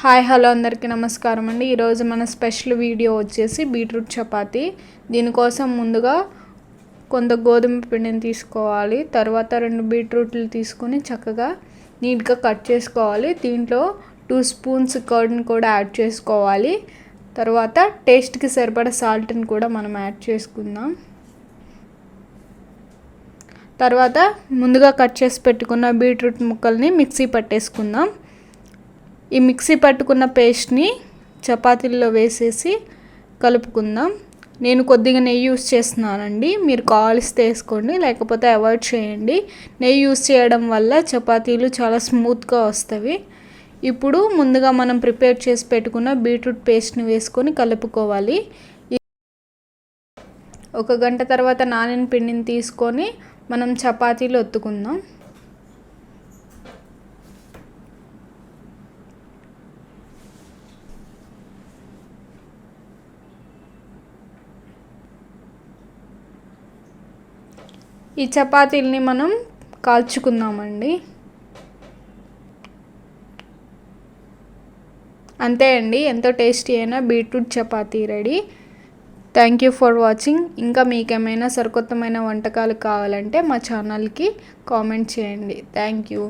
Hi hello అందరికీ నమస్కారం అండి. ఈరోజు మన స్పెషల్ వీడియో వచ్చేసి బీట్రూట్ చపాతీ. దీనికోసం ముందుగా కొంత గోధుమ పిండిని తీసుకోవాలి. తర్వాత 2 బీట్రూట్లు తీసుకొని చక్కగా నీట్గా కట్ చేసుకోవాలి. దీంట్లో 2 స్పూన్స్ కర్డ్ని కూడా యాడ్ చేసుకోవాలి. తర్వాత టేస్ట్కి సరిపడా సాల్ట్ని కూడా మనం యాడ్ చేసుకుందాం. తర్వాత ముందుగా కట్ చేసి పెట్టుకున్న బీట్రూట్ ముక్కల్ని మిక్సీ పట్టేసుకుందాం. ఈ మిక్సీ పట్టుకున్న పేస్ట్ని చపాతీల్లో వేసేసి కలుపుకుందాం. నేను కొద్దిగా నెయ్యి యూస్ చేస్తున్నానండి. మీరు కావలిస్తే వేసుకోండి, లేకపోతే అవాయిడ్ చేయండి. నెయ్యి యూస్ చేయడం వల్ల చపాతీలు చాలా స్మూత్గా వస్తాయి. ఇప్పుడు ముందుగా మనం ప్రిపేర్ చేసి పెట్టుకున్న బీట్రూట్ పేస్ట్ని వేసుకొని కలుపుకోవాలి. 1 గంట తర్వాత నానిన పిండిని తీసుకొని మనం చపాతీలు ఒత్తుకుందాం. ఈ చపాతీల్ని మనం కాల్చుకుందామండి. అంతే అండి, ఎంతో టేస్టీ అయిన beetroot chapati ready. Thank you for watching. ఇంకా మీకేమైనా సరికొత్తమైన వంటకాలు కావాలంటే మా ఛానల్కి కామెంట్ చేయండి. Thank you.